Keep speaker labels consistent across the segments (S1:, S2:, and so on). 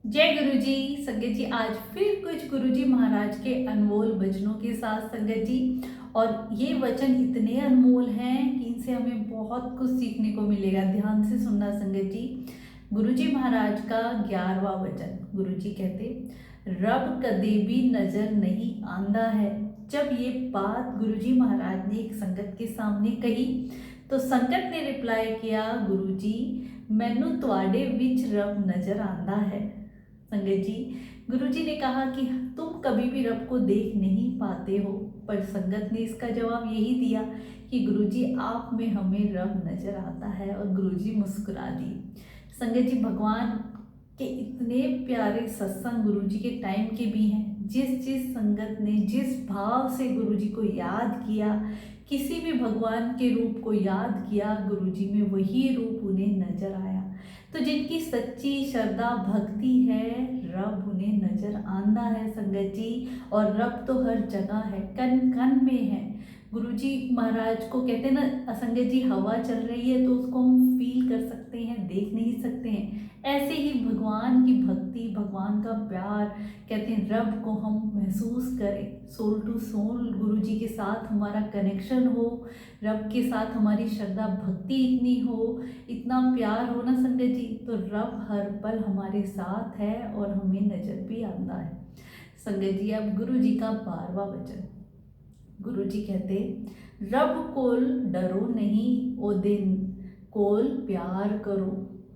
S1: जय गुरु जी। संगत जी, आज फिर कुछ गुरु जी महाराज के अनमोल वचनों के साथ संगत जी। और ये वचन इतने अनमोल हैं कि इनसे हमें बहुत कुछ सीखने को मिलेगा। ध्यान से सुनना संगत जी। गुरु जी महाराज का 11वां वचन। गुरु जी कहते, रब कदे भी नजर नहीं आंदा है। जब ये बात गुरु जी महाराज ने एक संगत के सामने कही तो संगत ने रिप्लाई किया, गुरु जी मैनू तुआडे विच रब नजर आंदा है। संगत जी, गुरु जी ने कहा कि तुम कभी भी रब को देख नहीं पाते हो, पर संगत ने इसका जवाब यही दिया कि गुरु जी आप में हमें रब नजर आता है। और गुरु जी मुस्कुरा दिए। संगत जी, भगवान के इतने प्यारे सत्संग गुरु जी के टाइम के भी हैं। जिस जिस संगत ने जिस भाव से गुरु जी को याद किया, किसी भी भगवान के रूप को याद किया, गुरु जी में वही रूप उन्हें नजर आया। तो जिनकी सच्ची श्रद्धा भक्ति है, रब उन्हें नजर आंदा है संगत जी। और रब तो हर जगह है, कन कन में है। गुरु जी महाराज को कहते हैं ना संगत जी, हवा चल रही है तो उसको हम फील कर सकते हैं, देख नहीं सकते हैं। ऐसे ही भगवान की भक्ति, भगवान का प्यार, कहते हैं रब को हम महसूस करें, सोल टू सोल गुरु जी के साथ हमारा कनेक्शन हो, रब के साथ हमारी श्रद्धा भक्ति इतनी हो, इतना प्यार हो ना संगत जी, तो रब हर पल हमारे साथ है और हमें नजर भी आता है। संगत जी, अब गुरु जी का 12वां वचन। गुरु जी कहते, रब कोल डरो नहीं, ओ दिन कोल प्यार करो।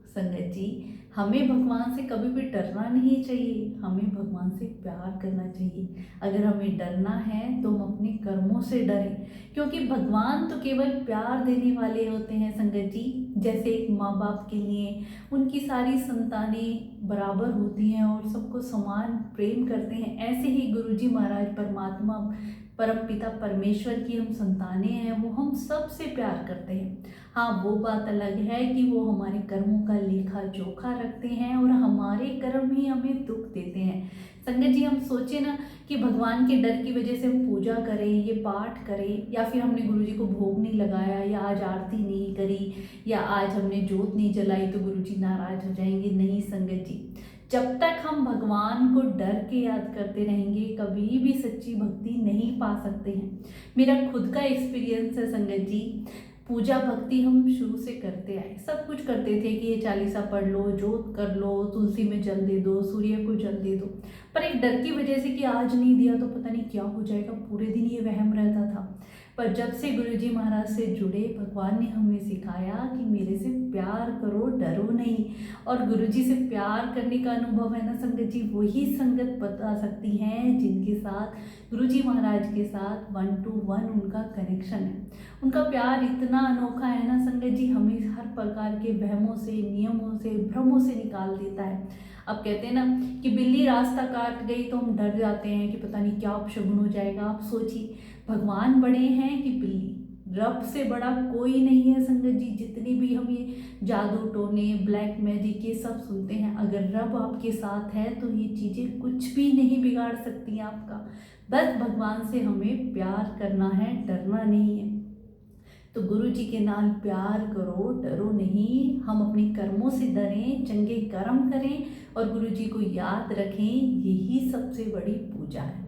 S1: संगत जी, हमें भगवान से कभी भी डरना नहीं चाहिए, हमें भगवान से प्यार करना चाहिए। अगर हमें डरना है तो हम अपने कर्मों से डरें, क्योंकि भगवान तो केवल प्यार देने वाले होते हैं संगत जी। जैसे एक माँ बाप के लिए उनकी सारी संतानें बराबर होती हैं और सबको समान प्रेम करते हैं, ऐसे ही गुरु जी महाराज परमात्मा परम पिता परमेश्वर की हम संतानें हैं, वो हम सबसे प्यार करते हैं। हाँ, वो बात अलग है कि वो हमारे कर्मों का लेखा जोखा रखते हैं और हमारे कर्म ही हमें दुख देते हैं। संगत जी, हम सोचे ना कि भगवान के डर की वजह से हम पूजा करें, ये पाठ करें, या फिर हमने गुरु जी को भोग नहीं लगाया, या आज आरती नहीं करी, या आज हमने जोत नहीं जलाई तो गुरु जी नाराज हो जाएंगे। नहीं संगत जी, जब तक हम भगवान को डर के याद करते रहेंगे, कभी भी सच्ची भक्ति नहीं पा सकते हैं। मेरा खुद का एक्सपीरियंस है संगत जी। पूजा भक्ति हम शुरू से करते आए, सब कुछ करते थे कि ये चालीसा पढ़ लो, जोत कर लो, तुलसी में जल दे दो, सूर्य को जल दे दो। पर एक डर की वजह से कि आज नहीं दिया तो पता नहीं क्या हो जाएगा, पूरे दिन ये वहम रहता था। पर जब से गुरुजी महाराज से जुड़े, भगवान ने हमें सिखाया कि मेरे से प्यार करो, डरो नहीं। और गुरुजी से प्यार करने का अनुभव है ना संगत जी, वही संगत बता सकती हैं जिनके साथ गुरुजी महाराज के साथ 1 to 1 उनका कनेक्शन है। उनका प्यार इतना अनोखा है ना संगत जी, हमें हर प्रकार के वहमों से, नियमों से, भ्रमों से निकाल देता है। अब कहते हैं ना कि बिल्ली रास्ता काट गई तो हम डर जाते हैं कि पता नहीं क्या अपशगुन हो जाएगा। आप सोचिए, भगवान बड़े हैं कि बिल्ली, रब से बड़ा कोई नहीं है संगत जी। जितनी भी हम ये जादू टोने, ब्लैक मैजिक ये सब सुनते हैं, अगर रब आपके साथ है तो ये चीज़ें कुछ भी नहीं बिगाड़ सकती आपका। बस भगवान से हमें प्यार करना है, डरना नहीं है। तो गुरु जी के नाल प्यार करो, डरो नहीं। हम अपने कर्मों से डरें, चंगे कर्म करें और गुरु जी को याद रखें, यही सबसे बड़ी पूजा है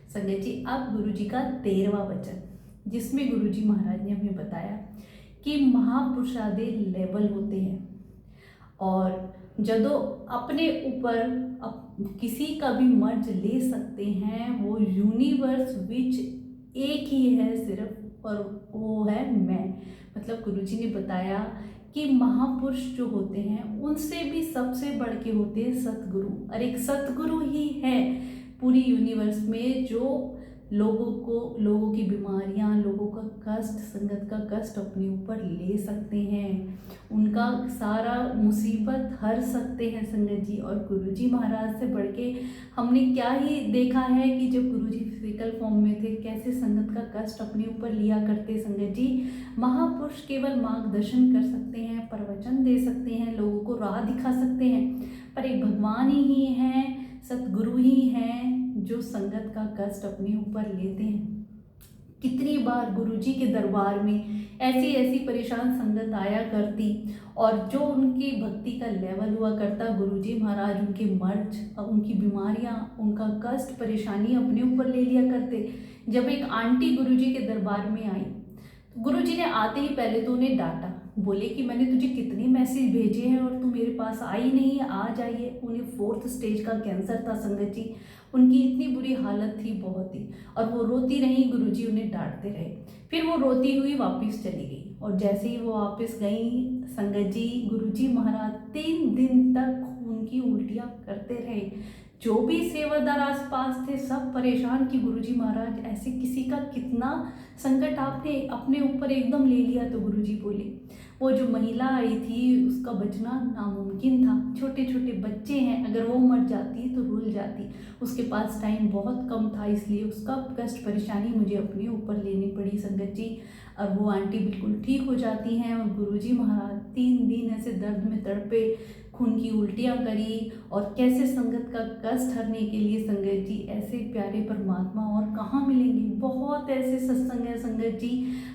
S1: संगत जी। अब गुरु जी का 13वां वचन, जिसमें गुरु जी महाराज ने हमें बताया कि महापुरुषादे लेवल होते हैं, और जदों अपने ऊपर किसी का भी मर्ज ले सकते हैं, वो यूनिवर्स विच एक ही है सिर्फ, और वो है मैं। मतलब गुरुजी ने बताया कि महापुरुष जो होते हैं उनसे भी सबसे बढ़ के होते हैं सतगुरु, और एक सतगुरु ही है पूरी यूनिवर्स में जो लोगों की बीमारियां, लोगों का कष्ट, संगत का कष्ट अपने ऊपर ले सकते हैं, उनका सारा मुसीबत हर सकते हैं संगत जी। और गुरुजी महाराज से बढ़ के हमने क्या ही देखा है कि जब गुरुजी फिजिकल फॉर्म में थे, कैसे संगत का कष्ट अपने ऊपर लिया करते संगत जी। महापुरुष केवल मार्गदर्शन कर सकते हैं, प्रवचन दे सकते हैं, लोगों को राह दिखा सकते हैं, पर एक भगवान ही हैं, सतगुरु ही हैं जो संगत का कष्ट अपने ऊपर लेते हैं। कितनी बार गुरुजी के दरबार में ऐसी ऐसी परेशान संगत आया करती, और जो उनकी भक्ति का लेवल हुआ करता, गुरुजी महाराज उनके मर्ज, उनकी बीमारियां, उनका कष्ट परेशानी अपने ऊपर ले लिया करते। जब एक आंटी गुरुजी के दरबार में आई, तो गुरुजी ने आते ही पहले तो उन्हें डांटा, बोले कि मैंने तुझे कितने मैसेज भेजे हैं और तू मेरे पास आई नहीं है, आ जाइए। उन्हें 4th स्टेज का कैंसर था संगत जी, उनकी इतनी बुरी हालत थी बहुत ही, और वो रोती रही, गुरुजी उन्हें डांटते रहे। फिर वो रोती हुई वापस चली गई, और जैसे ही वो वापस गई संगत जी, गुरुजी महाराज 3 दिन तक खून की उल्टियाँ करते रहे। जो भी सेवादार आसपास थे सब परेशान कि गुरुजी महाराज ऐसे किसी का कितना संकट आपने अपने ऊपर एकदम ले लिया। तो गुरुजी बोले, वो जो महिला आई थी उसका बचना नामुमकिन था, छोटे छोटे बच्चे हैं, अगर वो मर जाती तो रुल जाती, उसके पास टाइम बहुत कम था, इसलिए उसका कष्ट परेशानी मुझे अपने ऊपर लेनी पड़ी संगत जी। और वो आंटी बिल्कुल ठीक हो जाती हैं, और गुरुजी महाराज 3 दिन ऐसे दर्द में तड़पे, खून की उल्टियाँ करी, और कैसे संगत का कष्ट हरने के लिए संगत जी ऐसे प्यारे परमात्मा और कहाँ मिलेंगे। बहुत ऐसे सत्संग है संगत जी,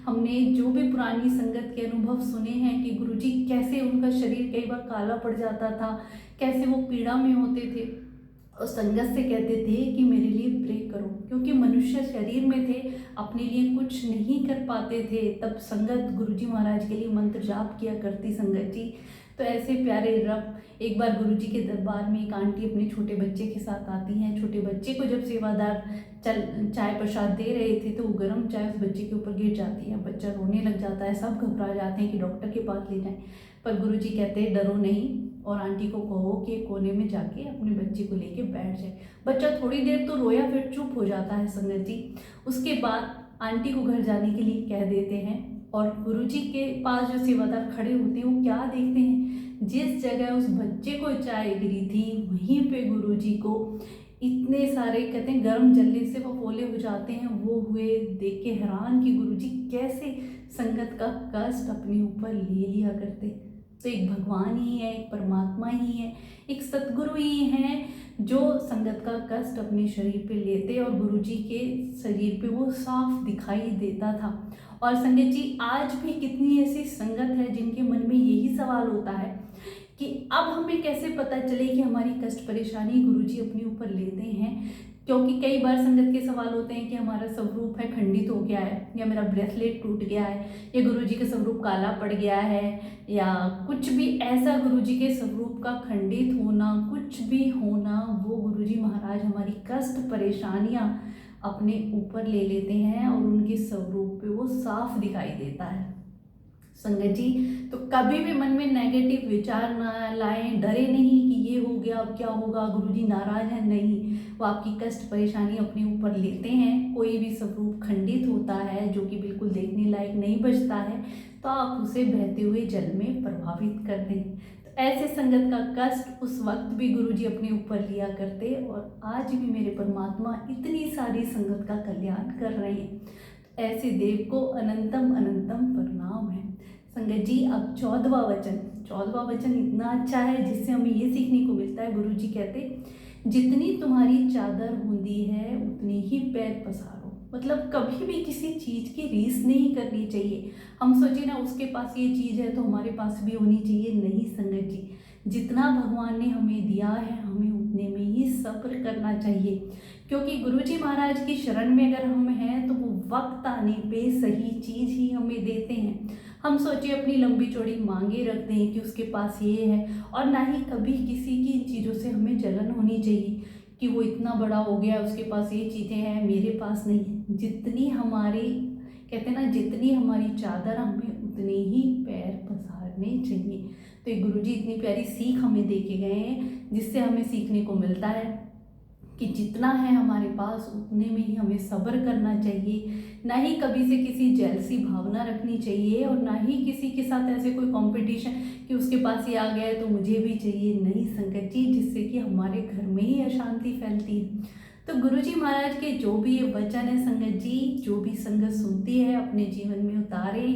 S1: हमने जो भी पुरानी संगत के अनुभव सुने हैं कि गुरुजी कैसे उनका शरीर कई बार काला पड़ जाता था, कैसे वो पीड़ा में होते थे, और संगत से कहते थे कि मेरे लिए प्रे करो, क्योंकि मनुष्य शरीर में थे, अपने लिए कुछ नहीं कर पाते थे। तब संगत गुरुजी महाराज के लिए मंत्र जाप किया करती संगत जी। तो ऐसे प्यारे रब, एक बार गुरुजी के दरबार में एक आंटी अपने छोटे बच्चे के साथ आती हैं। छोटे बच्चे को जब सेवादार चाय प्रसाद दे रहे थे तो वो गर्म चाय उस बच्चे के ऊपर गिर जाती है, बच्चा रोने लग जाता है, सब घबरा जाते हैं कि डॉक्टर के पास ले जाएं। पर गुरुजी कहते हैं डरो नहीं, और आंटी को कहो कि कोने में जाके अपने बच्चे को लेके बैठ जाए। बच्चा थोड़ी देर तो रोया, फिर चुप हो जाता है संगत जी। उसके बाद आंटी को घर जाने के लिए कह देते हैं, और गुरुजी के पास जो सेवादार खड़े होते हैं वो क्या देखते हैं, जिस जगह उस बच्चे को चाय गिरी थी वहीं पे गुरुजी को इतने सारे कहते हैं गर्म जलने से वो फोले हो जाते हैं। वो हुए देख के हैरान कि गुरुजी कैसे संगत का कष्ट अपने ऊपर ले लिया करते। तो एक भगवान ही है, एक परमात्मा ही है, एक सतगुरु ही है जो संगत का कष्ट अपने शरीर पे लेते, और गुरुजी के शरीर पे वो साफ दिखाई देता था। और संगत जी आज भी कितनी ऐसी संगत है जिनके मन में यही सवाल होता है कि अब हमें कैसे पता चले कि हमारी कष्ट परेशानी गुरुजी अपने ऊपर लेते हैं। क्योंकि कई बार संगत के सवाल होते हैं कि हमारा स्वरूप है खंडित हो गया है, या मेरा ब्रेसलेट टूट गया है, या गुरुजी का स्वरूप काला पड़ गया है, या कुछ भी ऐसा गुरुजी के स्वरूप का खंडित होना, कुछ भी होना, वो गुरुजी महाराज हमारी कष्ट परेशानियां अपने ऊपर ले लेते हैं और उनके स्वरूप पे वो साफ दिखाई देता है संगत जी। तो कभी भी मन में नेगेटिव विचार ना लाएं, डरे नहीं कि ये हो गया अब क्या होगा, गुरुजी नाराज है, नहीं, वो आपकी कष्ट परेशानी अपने ऊपर लेते हैं। कोई भी स्वरूप खंडित होता है जो कि बिल्कुल देखने लायक नहीं बचता है, तो आप उसे बहते हुए जल में प्रभावित कर दें। तो ऐसे संगत का कष्ट उस वक्त भी गुरुजी अपने ऊपर लिया करते, और आज भी मेरे परमात्मा इतनी सारी संगत का कल्याण कर रहे हैं। तो ऐसे देव को अनंतम अनंतम प्रणाम है संगत जी। अब 14वां वचन इतना अच्छा है जिससे हमें ये सीखने को मिलता है। गुरुजी कहते, जितनी तुम्हारी चादर बूंदी है उतनी ही पैर पसारो। मतलब कभी भी किसी चीज की रीस नहीं करनी चाहिए। हम सोचे ना उसके पास ये चीज है तो हमारे पास भी होनी चाहिए, नहीं संगत जी। जितना भगवान ने हमें दिया है हमें उतने में ही सब्र करना चाहिए, क्योंकि गुरुजी महाराज की शरण में अगर हम हैं तो वो वक्त आने पे सही चीज ही हमें देते हैं। हम सोचे अपनी लंबी चौड़ी मांगे रखते हैं कि उसके पास ये है, और ना ही कभी किसी की चीज़ों से हमें जलन होनी चाहिए कि वो इतना बड़ा हो गया उसके पास ये चीज़ें हैं मेरे पास नहीं है। जितनी हमारी कहते हैं ना, जितनी हमारी चादर हमें उतने ही पैर पसारने चाहिए। तो ये गुरुजी इतनी प्यारी सीख हमें दे के गए हैं, जिससे हमें सीखने को मिलता है कि जितना है हमारे पास उतने में ही हमें सब्र करना चाहिए, ना ही कभी से किसी जेलसी भावना रखनी चाहिए, और ना ही किसी के साथ ऐसे कोई कंपटीशन कि उसके पास ये आ गया है तो मुझे भी चाहिए, नहीं संगत जी, जिससे कि हमारे घर में ही अशांति फैलती है। तो गुरुजी महाराज के जो भी ये वचन है संगत जी, जो भी संगत सुनती है अपने जीवन में उतारे,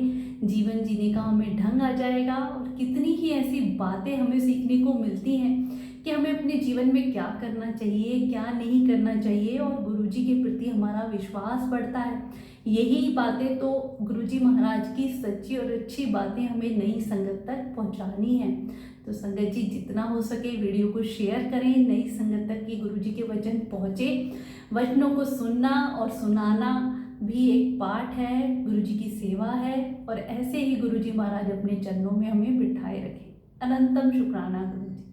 S1: जीवन जीने का हमें ढंग आ जाएगा। और कितनी ही ऐसी बातें हमें सीखने को मिलती हैं कि हमें अपने जीवन में क्या करना चाहिए, क्या नहीं करना चाहिए, और गुरुजी के प्रति हमारा विश्वास बढ़ता है। यही बातें तो गुरुजी महाराज की सच्ची और अच्छी बातें हमें नई संगत तक पहुंचानी है। तो संगत जी जितना हो सके वीडियो को शेयर करें, नई संगत तक कि गुरुजी के वचन पहुँचे। वचनों को सुनना और सुनाना भी एक पाठ है, गुरुजी की सेवा है, और ऐसे ही गुरुजी महाराज अपने चरणों में हमें बिठाए रखें। अनंतम शुक्राना गुरुजी।